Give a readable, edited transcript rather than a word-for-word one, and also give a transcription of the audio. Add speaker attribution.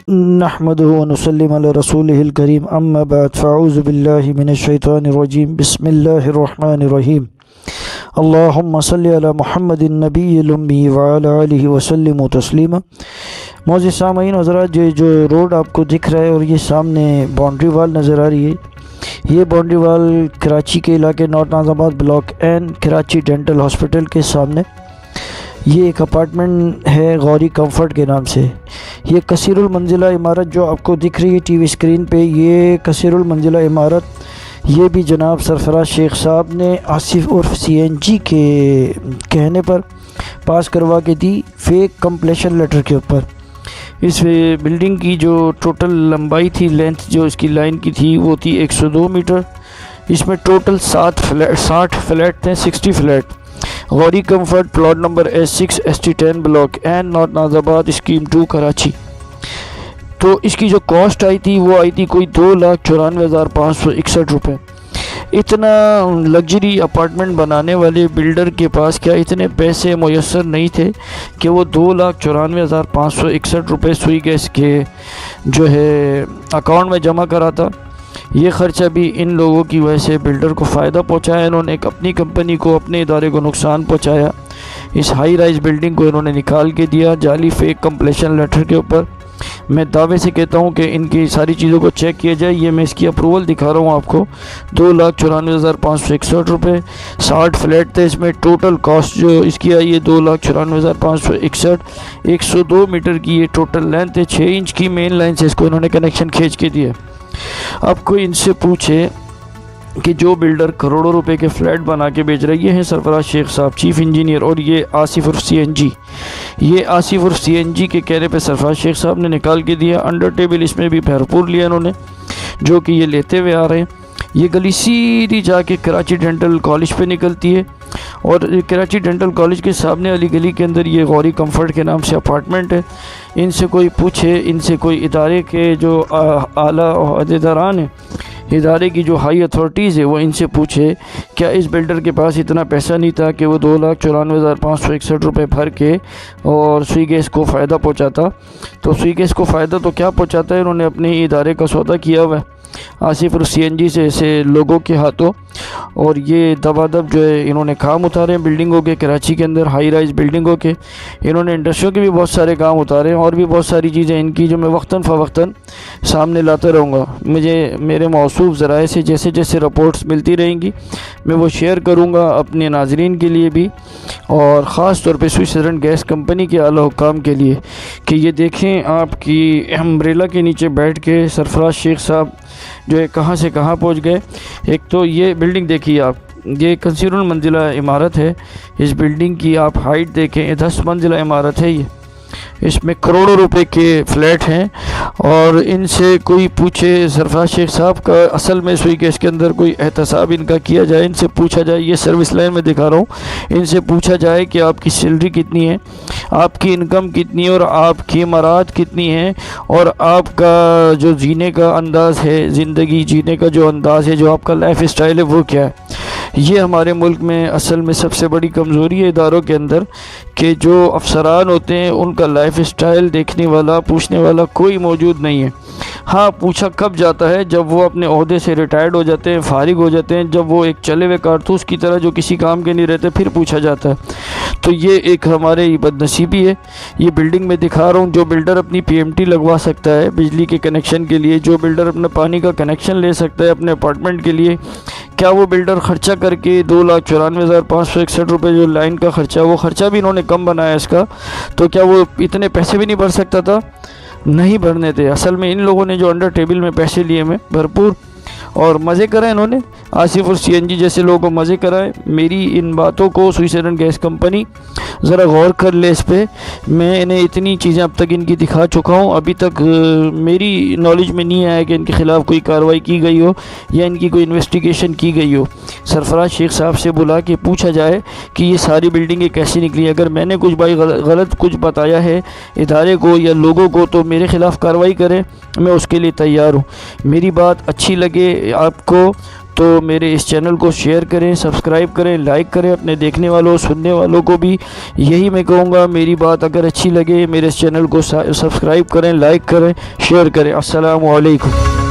Speaker 1: नहमदुहु व नुसल्लिम अला रसूलिहिल करीम अम्मा बाद फ़अऊज़ु बिल्लाहि मिनश्शैतानिर रजीम बिस्मिल्लाहिर रहमानिर रहीम अल्लाहुम्मा सल्लि अला मुहम्मदिन नबिय्यिल उम्मी व अला आलिहि व सल्लिमु तस्लीमा। मोअज़्ज़िज़ सामईन हज़रात, ये जो रोड आपको दिख रहा है और ये सामने बाउंड्री वाल नज़र आ रही है, ये बाउंड्री वाल कराची के इलाके north Nazimabad block N Karachi dental hospital के सामने ये एक अपार्टमेंट है गौरी कंफर्ट के नाम से। ये कसीरुल मंजिला इमारत जो आपको दिख रही है टीवी स्क्रीन पे, ये कसीरुल मंजिला इमारत ये भी जनाब सरफराज शेख साहब ने आसिफ उर्फ CNG के कहने पर पास करवा के दी फेक कंप्लेशन लेटर के ऊपर। इस बिल्डिंग की जो टोटल लंबाई थी, लेंथ जो इसकी लाइन की थी वो थी 102 मीटर। इसमें टोटल 60 फ्लैट थे, 60 flat. Gauri comfort plot number S6 ST10 block N north Nazimabad scheme 2 Karachi. तो इसकी जो कॉस्ट आई थी वो आई थी कोई 2,94,561 रुपये। इतना लग्जरी अपार्टमेंट बनाने वाले बिल्डर के पास क्या इतने पैसे मुयस्सर नहीं थे कि वो 2,94,561 रुपये सुई गैस के जो है अकाउंट में जमा कराता। ये ख़र्चा भी इन लोगों की वजह से बिल्डर को फ़ायदा पहुंचाया। इन्होंने अपनी कंपनी को, अपने इदारे को नुकसान पहुंचाया। इस हाई राइज बिल्डिंग को इन्होंने निकाल के दिया जाली फेक कंप्लेशन लेटर के ऊपर। मैं दावे से कहता हूं कि इनकी सारी चीज़ों को चेक किया जाए। ये मैं इसकी अप्रूवल दिखा रहा हूं आपको। 2,94,561 रुपये, 60 फ्लैट थे। इसमें टोटल कॉस्ट जो इसकी आई है 2,94,561। 102 मीटर की ये टोटल लेंथ है। 6 इंच की मेन लाइन से इसको इन्होंने कनेक्शन खींच के दिया। अब कोई इनसे पूछे कि जो बिल्डर करोड़ों रुपए के फ्लैट बना के बेच रहे, ये हैं सरफराज शेख साहब चीफ इंजीनियर, और ये आसिफ उर्फ CNG। ये आसिफ उर्फ CNG के कहने पे सरफराज शेख साहब ने निकाल के दिया। अंडर टेबल इसमें भी भरपूर लिया इन्होंने, जो कि ये लेते हुए आ रहे हैं। ये गली सीधी जाके कराची डेंटल कॉलेज पे निकलती है और कराची डेंटल कॉलेज के सामने वाली गली के अंदर ये गौरी कंफर्ट के नाम से अपार्टमेंट है। इनसे कोई पूछे, इनसे कोई इदारे के जो आला अहदेदारान हैं, इदारे की जो हाई अथॉरिटीज़ है, वो इनसे पूछे क्या इस बिल्डर के पास इतना पैसा नहीं था कि वो 2,94,561 रुपये भर के और सुई गैस को फ़ायदा पहुँचाता। तो सुई गैस को फ़ायदा तो क्या पहुँचाता है, इन्होंने अपने इदारे का सौदा किया हुआ है आसिफ और CNG से ऐसे लोगों के हाथों, और ये दबादब जो है इन्होंने काम उतारे हैं बिल्डिंगों के, कराची के अंदर हाई राइज बिल्डिंगों के। इन्होंने इंडस्ट्रियों के भी बहुत सारे काम उतारे हैं और भी बहुत सारी चीज़ें इनकी जो मैं वक्तन फ़वक्तन सामने लाता रहूँगा। मुझे मेरे मौसूफ़ ज़राए से जैसे जैसे रिपोर्ट्स मिलती रहेंगी मैं वो शेयर करूँगा अपने नाजरीन के लिए भी, और ख़ास तौर पर स्विट्ज़रलैंड गैस कंपनी के आला हुक्काम के लिए कि ये देखें आपकी अम्ब्रेला के नीचे बैठ के सरफराज शेख साहब जो है कहाँ से कहाँ पहुँच गए। एक तो ये बिल्डिंग देखिए आप, ये कसीरुल मंजिला इमारत है। इस बिल्डिंग की आप हाइट देखें, 10 मंजिला इमारत है ये। इसमें करोड़ों रुपए के फ्लैट हैं। और इनसे कोई पूछे, सरफराज शेख साहब का असल में सुई गैस के अंदर कोई एहतसाब इनका किया जाए, इनसे पूछा जाए, ये सर्विस लाइन में दिखा रहा हूँ, इनसे पूछा जाए कि आपकी सैलरी कितनी है, आपकी इनकम कितनी है और आपकी इमारत कितनी है, और आपका जो जीने का अंदाज़ है, ज़िंदगी जीने का जो अंदाज़ है, जो आपका लाइफ स्टाइल है वो क्या है। ये हमारे मुल्क में असल में सबसे बड़ी कमज़ोरी है इदारों के अंदर कि जो अफसरान होते हैं उनका लाइफ स्टाइल देखने वाला, पूछने वाला कोई मौजूद नहीं है। हाँ, पूछा कब जाता है, जब वो अपने ओहदे से रिटायर्ड हो जाते हैं, फारिग हो जाते हैं, जब वो एक चले हुए कारतूस की तरह जो किसी काम के नहीं रहते, फिर पूछा जाता है। तो ये एक हमारे बदनसीबी है। ये बिल्डिंग में दिखा रहा हूँ, जो बिल्डर अपनी PMT लगवा सकता है बिजली के कनेक्शन के लिए, जो बिल्डर अपना पानी का कनेक्शन ले सकता है अपने अपार्टमेंट के लिए, क्या वो बिल्डर ख़र्चा करके 2,94,561 रुपये जो लाइन का ख़र्चा, वो ख़र्चा भी इन्होंने कम बनाया इसका, तो क्या वो इतने पैसे भी नहीं भर सकता था? नहीं भरने थे। असल में इन लोगों ने जो अंडर टेबल में पैसे लिए में भरपूर और मज़े कराए इन्होंने, आसिफ और CNG जैसे लोगों को मज़े कराए। मेरी इन बातों को स्विट्ज़रलैंड गैस कंपनी ज़रा गौर कर ले इस पर। मैं इन्हें इतनी चीज़ें अब तक इनकी दिखा चुका हूँ, अभी तक मेरी नॉलेज में नहीं आया कि इनके ख़िलाफ़ कोई कार्रवाई की गई हो या इनकी कोई इन्वेस्टिगेशन की गई हो। सरफराज शेख साहब से बुला के पूछा जाए कि ये सारी बिल्डिंगें कैसी निकली। अगर मैंने कुछ भाई गलत कुछ बताया है इदारे को या लोगों को तो मेरे ख़िलाफ़ कार्रवाई करें, मैं उसके लिए तैयार हूँ। मेरी बात अच्छी लगे आपको तो मेरे इस चैनल को शेयर करें, सब्सक्राइब करें, लाइक करें। अपने देखने वालों, सुनने वालों को भी यही मैं कहूँगा, मेरी बात अगर अच्छी लगे मेरे इस चैनल को सब्सक्राइब करें, लाइक करें, शेयर करें। अस्सलामु अलैकुम।